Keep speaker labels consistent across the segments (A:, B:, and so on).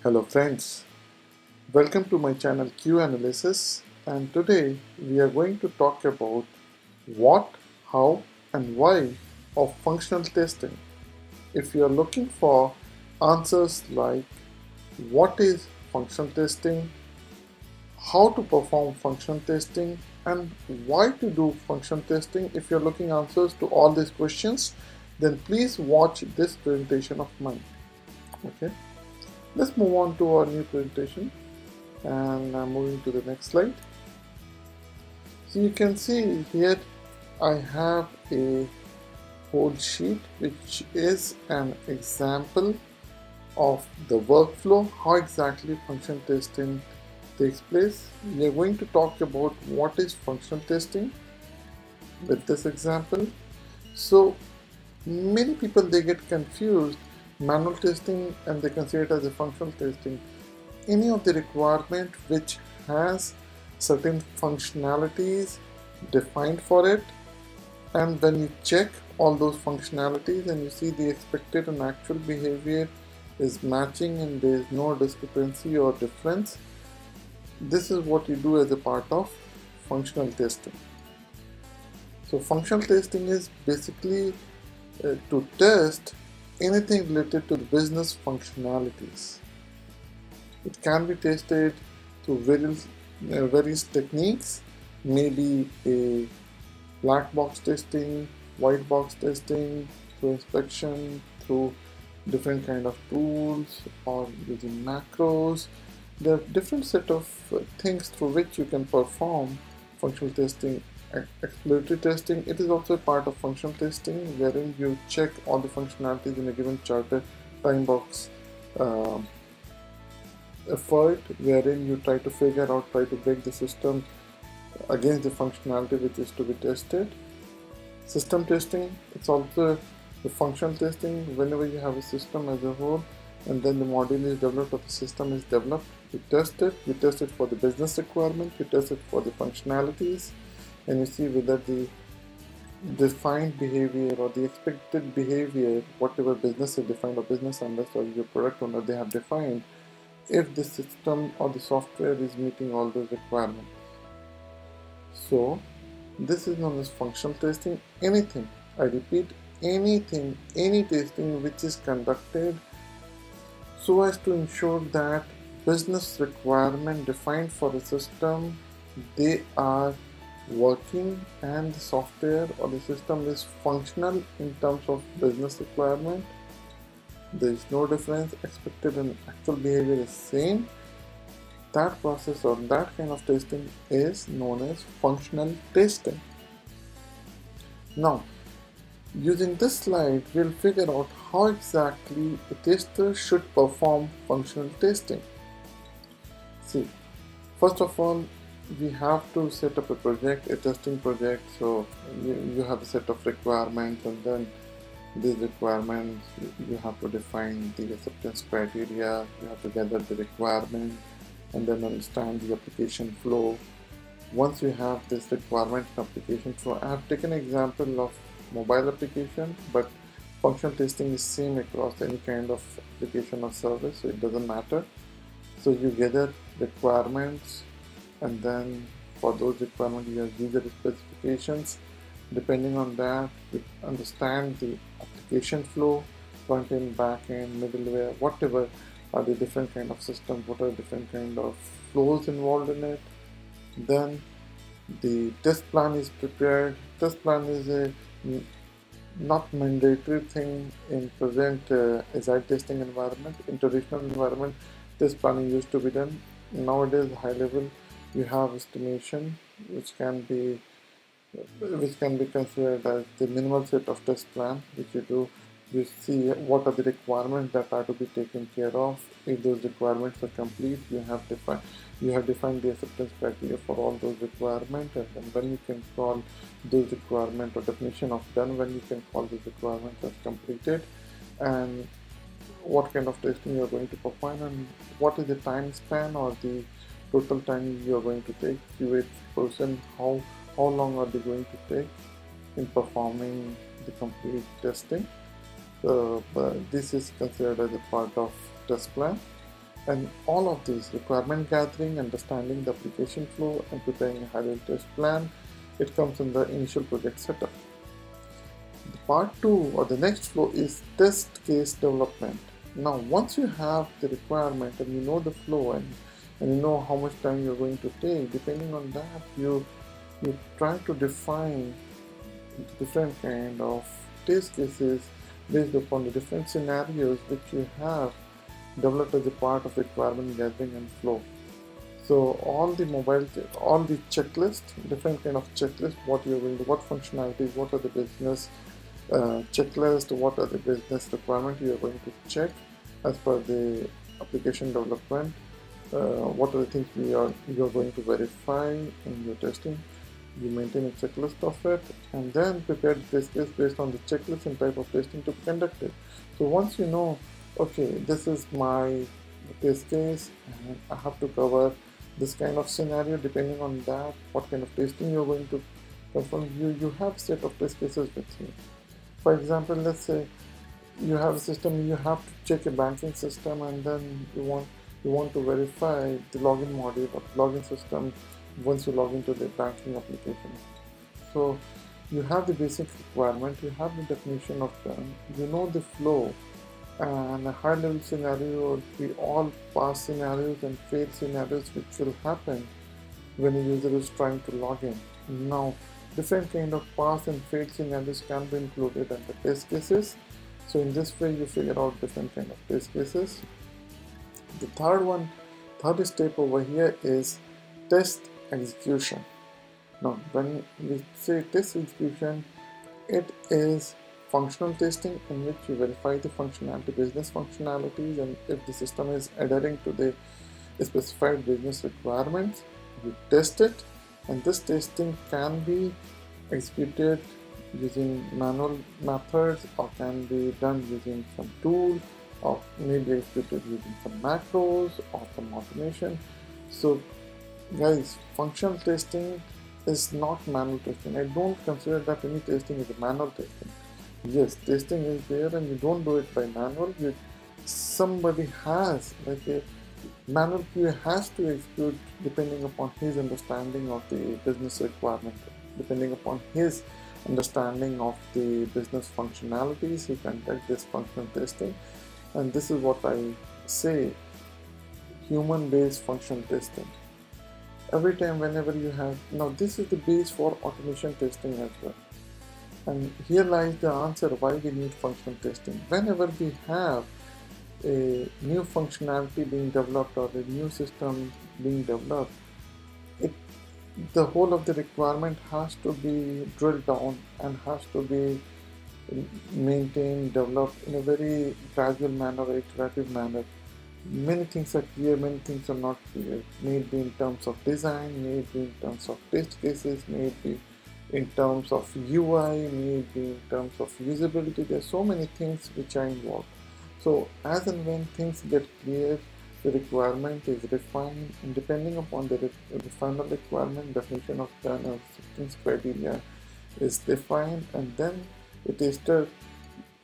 A: Hello friends, welcome to my channel Q Analysis, and today we are going to talk about what, how and why of functional testing. If you are looking for answers like what is functional testing, how to perform functional testing and why to do functional testing, if you're looking answers to all these questions, then please watch this presentation of mine. Okay, let's move on to our new presentation. And I'm moving to the next slide. So you can see here I have a whole sheet which is an example of the workflow, how exactly function testing takes place. We are going to talk about what is functional testing with this example. So many people, they get confused manual testing and they consider it as a functional testing. Any of the requirement which has certain functionalities defined for it, and when you check all those functionalities and you see the expected and actual behavior is matching and there is no discrepancy or difference, this is what you do as a part of functional testing. So functional testing is basically to test anything related to the business functionalities. It can be tested through various techniques, maybe a black box testing, white box testing, through inspection, through different kind of tools, or using macros. There are different set of things through which you can perform functional testing. Exploratory testing, it is also a part of functional testing, wherein you check all the functionalities in a given charter time box effort, wherein you try to try to break the system against the functionality which is to be tested. System testing, it's also the functional testing. Whenever you have a system as a whole and then the module is developed or the system is developed, you test it for the business requirement, you test it for the functionalities, and you see whether the defined behavior or the expected behavior, whatever business is defined or business analyst or your product owner they have defined, if the system or the software is meeting all those requirements. So this is known as functional testing. Anything, I repeat, anything, any testing which is conducted so as to ensure that business requirement defined for the system, they are working and the software or the system is functional in terms of business requirement. There is no difference, expected and actual behavior is same. That process or that kind of testing is known as functional testing. Now, using this slide, we'll figure out how exactly a tester should perform functional testing. See, first of all, we have to set up a project, a testing project. So you have a set of requirements, and then these requirements, you have to define the acceptance criteria, you have to gather the requirement and then understand the application flow. Once you have this requirement application flow, I have taken an example of mobile application, but functional testing is same across any kind of application or service, so it doesn't matter. So you gather requirements, and then for those requirements you have user specifications. Depending on that, you understand the application flow, front end, back end, middleware, whatever are the different kind of systems, what are different kind of flows involved in it. Then the test plan is prepared. Test plan is a not mandatory thing in present agile testing environment. In traditional environment, test planning used to be done. Nowadays, high level, you have estimation, which can be considered as the minimal set of test plan which you do. You see what are the requirements that are to be taken care of. If those requirements are complete, you have defined the acceptance criteria for all those requirements, and then when you can call those requirements, or definition of done, when you can call those requirements as completed, and what kind of testing you are going to perform, and what is the time span or the total time you are going to take. QA person, how long are they going to take in performing the complete testing. This is considered as a part of test plan. And all of these, requirement gathering, understanding the application flow, and preparing a high-level test plan, it comes in the initial project setup. The part 2 or the next flow is test case development. Now once you have the requirement and you know the flow and you know how much time you're going to take, depending on that you try to define different kind of test cases based upon the different scenarios which you have developed as a part of requirement gathering and flow. So all the checklist, different kind of checklist, what you're going to, what functionalities, what are the business checklist, what are the business requirements you are going to check as per the application development, what are the things you are going to verify in your testing. You maintain a checklist of it and then prepare the test case based on the checklist and type of testing to be conducted. So once you know, okay, this is my test case and I have to cover this kind of scenario, depending on that, what kind of testing you're going to perform, you have a set of test cases with you. For example, let's say you have a system, you have to check a banking system and then you want to verify the login module or login system once you log into the banking application. So you have the basic requirement, you have the definition of them, you know the flow, and a high level scenario will be all past scenarios and failed scenarios which will happen when a user is trying to log in. Now different kind of past and failed scenarios can be included in the test cases. So in this way you figure out different kind of test cases. The third step over here is test execution. Now when we say test execution, it is functional testing in which you verify the functionality, business functionalities, and if the system is adhering to the specified business requirements, you test it, and this testing can be executed using manual methods or can be done using some tool or maybe executed using some macros or some automation. So guys, functional testing is not manual testing. I don't consider that any testing is a manual testing. Yes, testing is there and you don't do it by manual. Somebody has, like a manual QA has to execute depending upon his understanding of the business requirement, depending upon his understanding of the business functionalities, he conducts this functional testing. And this is what I say, human-based functional testing. Every time whenever you have, now this is the base for automation testing as well. And here lies the answer why we need functional testing. Whenever we have a new functionality being developed or a new system being developed, the whole of the requirement has to be drilled down and has to be maintained, developed in a very gradual manner, iterative manner. Many things are clear, many things are not clear, maybe in terms of design, maybe in terms of test cases, maybe in terms of UI, maybe in terms of usability. There are so many things which are involved. So as and when things get clear, the requirement is refined, and depending upon the final requirement, definition of the acceptance criteria is defined, and then the tester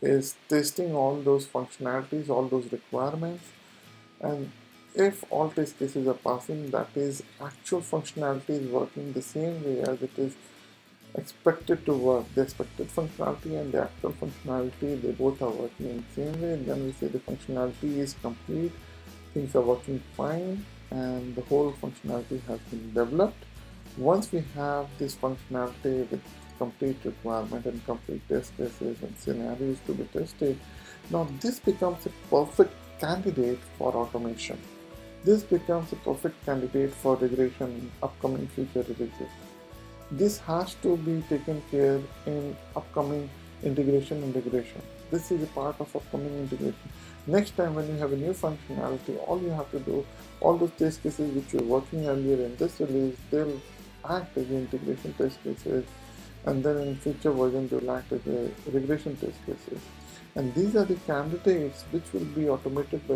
A: is testing all those functionalities, all those requirements, and if all test cases are passing, that is actual functionality is working the same way as it is expected to work. The expected functionality and the actual functionality, they both are working in the same way, and then we say the functionality is complete, things are working fine, and the whole functionality has been developed. Once we have this functionality with complete requirement and complete test cases and scenarios to be tested, now this becomes a perfect candidate for automation. This becomes a perfect candidate for regression, upcoming future releases. This has to be taken care in upcoming integration. This is a part of upcoming integration. Next time when you have a new functionality, all you have to do, all those test cases which you were working earlier in this release, they'll act as the integration test cases, and then in future version they'll act as a regression test cases. And these are the candidates which will be automated by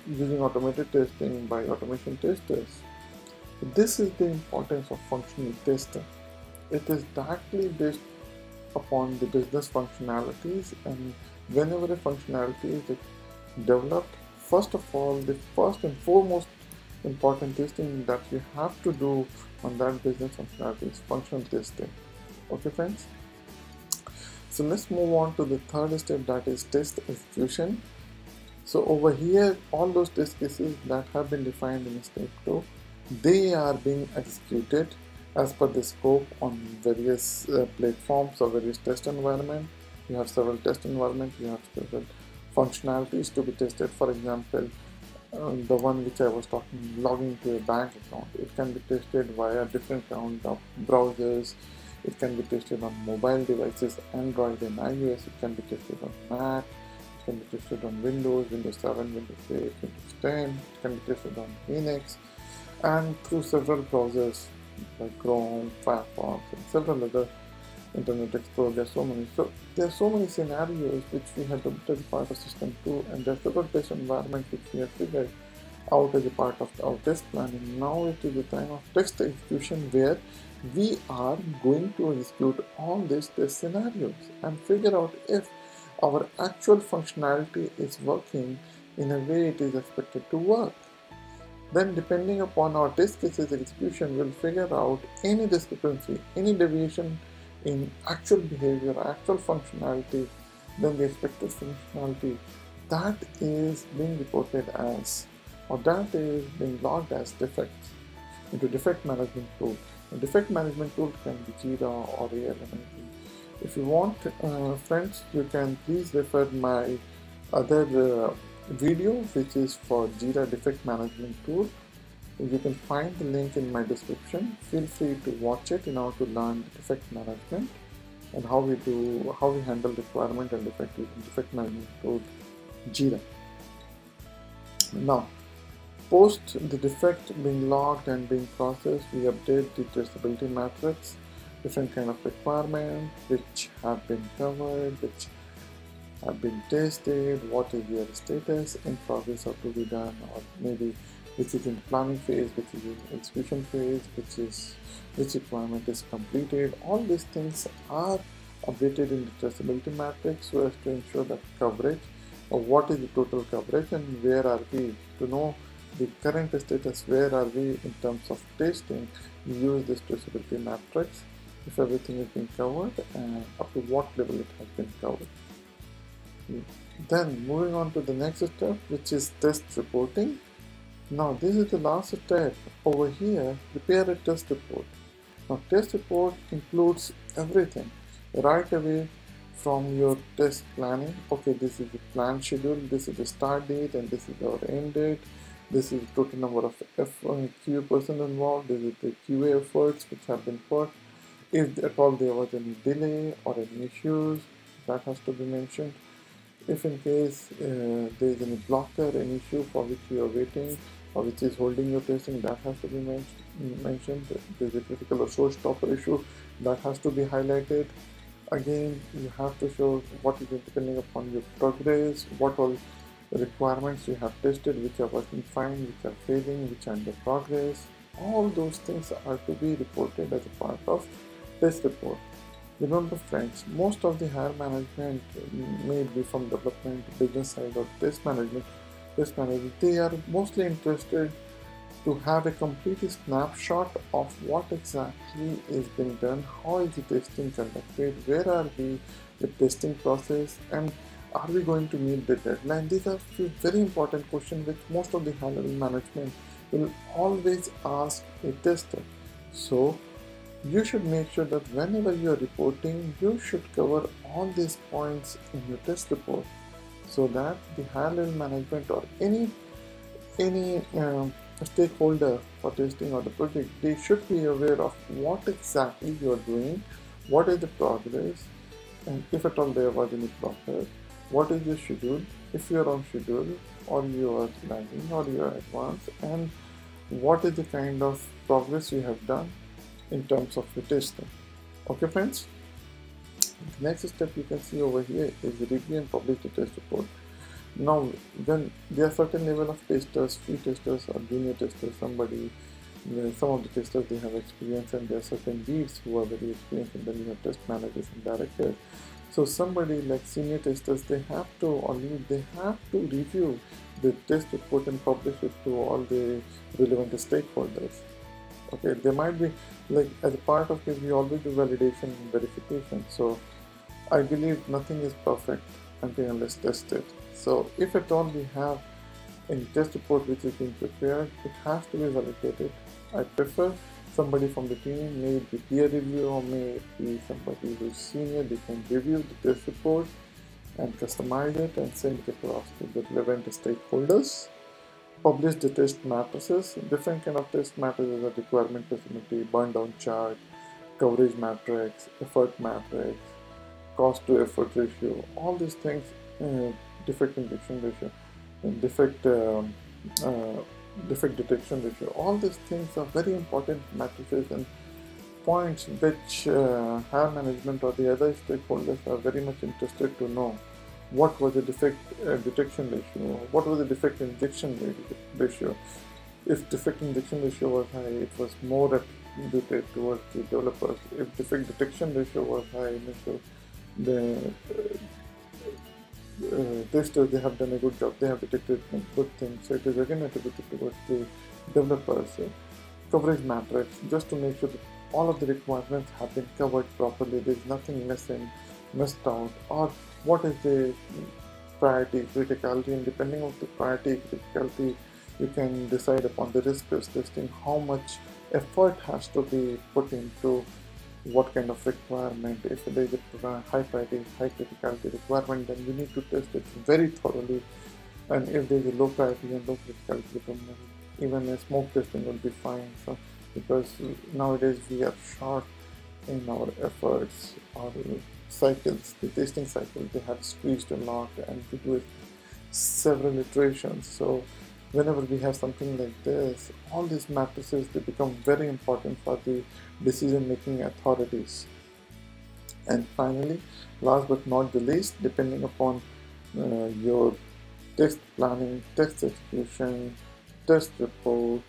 A: using automated testing by automation testers. This is the importance of functional testing. It is directly based upon the business functionalities, and whenever a functionality is developed first of all, the first and foremost important testing that you have to do on that business functionality is functional testing. Okay, friends? So let's move on to the third step, that is test execution. So over here, all those test cases that have been defined in step 2, they are being executed as per the scope on various platforms or various test environment. You have several test environments, you have several functionalities to be tested. For example, the one which I was talking, logging to a bank account, it can be tested via different kind of browsers. It can be tested on mobile devices, Android and iOS. It can be tested on Mac. It can be tested on Windows, Windows 7, Windows 8, Windows 10. It can be tested on Linux and through several browsers like Chrome, Firefox, and several other Internet Explorer. There are so many scenarios which we have built as part of System 2, and there are several test environments which we have figured out as a part of our test planning. Now it is the time of test execution, where we are going to execute all these test scenarios and figure out if our actual functionality is working in a way it is expected to work. Then, depending upon our test cases execution, we'll figure out any discrepancy, any deviation in actual behavior, actual functionality, then the expected functionality, that is being reported as, or that is being logged as defects into defect management tool. A defect management tool can be Jira or ALM. If you want, friends, you can please refer my other video which is for Jira defect management tool. You can find the link in my description. Feel free to watch it in order to learn defect management and how we handle requirement and defect using defect management tool Jira. Now, post the defect being logged and being processed, we update the traceability matrix, different kind of requirements which have been covered, which have been tested, what is their status, in progress or to be done, or maybe which is in planning phase, which is in execution phase, which requirement is completed. All these things are updated in the traceability matrix so as to ensure that coverage, or what is the total coverage and where are we, to know the current status, where are we in terms of testing. We use this traceability matrix if everything is being covered and up to what level it has been covered. Then moving on to the next step, which is test reporting. Now this is the last step. Over here, prepare a test report. Now test report includes everything right away from your test planning. Okay, this is the plan schedule, this is the start date, and this is our end date. This is the total number of QA person involved. This is the QA efforts which have been put. If at all there was any delay or any issues, that has to be mentioned. If in case there is any blocker, any issue for which you are waiting or which is holding your testing, that has to be mentioned. There is a critical or showstopper issue, that has to be highlighted. Again, you have to show what is depending upon your progress, what all requirements you have tested, which are working fine, which are failing, which are under progress. All those things are to be reported as a part of test report. Remember, friends, most of the higher management, may be from development, business side, or test management, they are mostly interested to have a complete snapshot of what exactly is being done, how is the testing conducted, where are we with testing process, and are we going to meet the deadline. These are few very important questions which most of the high level management will always ask a tester. So you should make sure that whenever you are reporting, you should cover all these points in your test report, so that the high level management or any stakeholder for testing or the project, they should be aware of what exactly you are doing, what is the progress, and if at all there was any blocker, what is the schedule, if you are on schedule or you are lagging or you are advanced, and what is the kind of progress you have done in terms of your testing. Okay, friends, the next step you can see over here is review and publish the test report. Now, when there are certain level of testers, free testers or junior testers, some of the testers, they have experience, and there are certain leads who are very experienced, and then you have test managers and directors. So somebody like senior testers, they have to, or lead, they have to review the test report and publish it to all the relevant stakeholders. Okay, there might be, like, as a part of it, we always do validation and verification. So I believe nothing is perfect until unless tested. So if at all we have any test report which is being prepared, it has to be validated. I prefer somebody from the team, may it be peer review or may it be somebody who's senior, they can review the test report and customize it and send it across to the relevant stakeholders. Publish the test matrices. Different kind of test matrices are requirement specificity, burn down chart, coverage matrix, effort matrix, cost to effort ratio, all these things, defect injection ratio, and uh, defect detection ratio, all these things are very important matrices and points which higher management or the other stakeholders are very much interested to know. What was the defect detection ratio? What was the defect injection ratio? If defect injection ratio was high, it was more attributed towards the developers. If defect detection ratio was high, the testers, they have done a good job, they have detected good things, so it is again attributed towards the developers. Coverage matrix, just to make sure that all of the requirements have been covered properly, there is nothing missing, missed out, or what is the priority, criticality, and depending on the priority, criticality, you can decide upon the risk-based testing, how much effort has to be put into what kind of requirement. If there is a high priority, high criticality requirement, then we need to test it very thoroughly. And if there is a low priority and low criticality requirement, even a smoke testing will be fine. So, because nowadays we are short in our efforts, our cycles, the testing cycle, they have squeezed a lot, and we do several iterations. So whenever we have something like this, all these matrices, they become very important for the decision-making authorities. And finally, last but not the least, depending upon your test planning, test execution, test report,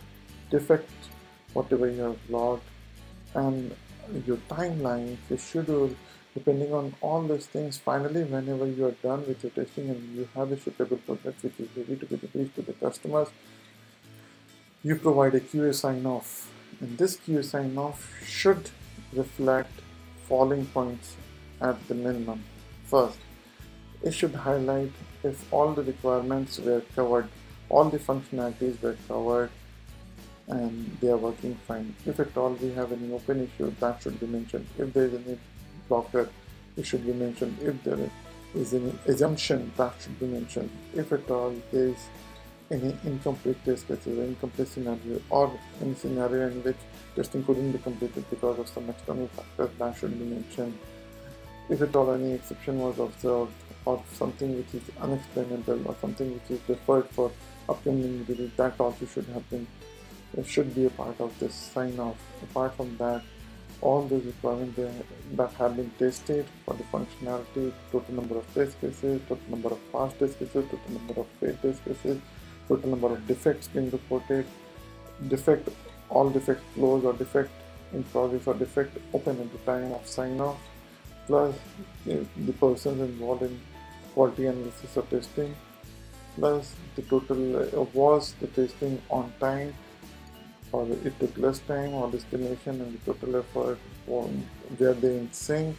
A: defect, whatever you have logged, and your timeline, your schedule, depending on all these things, finally, whenever you are done with your testing and you have a suitable product which is ready to be released to the customers, you provide a QA sign-off. And this QA sign-off should reflect following points at the minimum. First, it should highlight if all the requirements were covered, all the functionalities were covered, and they are working fine. If at all we have any open issue, that should be mentioned. If there is any blocker, it should be mentioned. If there is any assumption, that should be mentioned. If at all there is any incomplete test cases, incomplete scenario, or any scenario in which testing couldn't be completed because of some external factors, that should be mentioned. If at all any exception was observed, or something which is unexplainable, or something which is deferred for upcoming release, that also should be a part of this sign-off. Apart from that, all those requirements that have been tested for the functionality, total number of test cases, total number of past test cases, total number of failed test cases, total number of defects being reported, defect, all defects closed or defect in progress or defect open at the time of sign-off, plus the persons involved in quality analysis or testing, plus the total was the testing on time, or it took less time, or destination and the total effort, or were they in sync.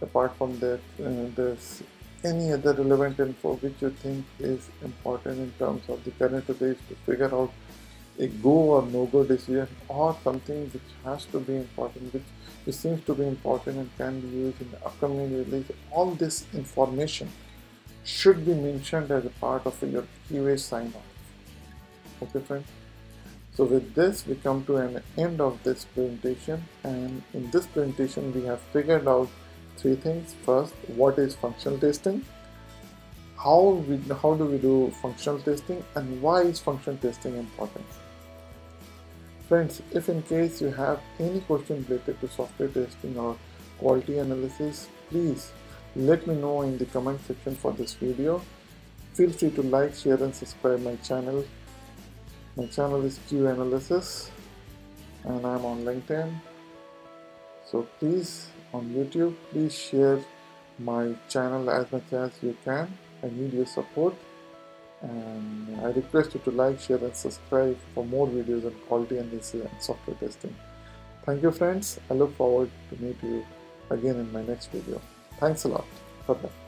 A: Apart from that, there's any other relevant info which you think is important in terms of the current release to figure out a go or no-go decision, or something which has to be important, which seems to be important and can be used in the upcoming release. All this information should be mentioned as a part of your QA sign-off. Okay, friends? So with this, we come to an end of this presentation, and in this presentation we have figured out three things. First, what is functional testing? How do we do functional testing, and why is functional testing important? Friends, if in case you have any question related to software testing or quality analysis, please let me know in the comment section for this video. Feel free to like, share and subscribe my channel. My channel is Q Analysis, and I'm on LinkedIn. So please, on YouTube, please share my channel as much as you can. I need your support, and I request you to like, share and subscribe for more videos on quality analysis and software testing. Thank you friends. I look forward to meet you again in my next video. Thanks a lot. Bye bye.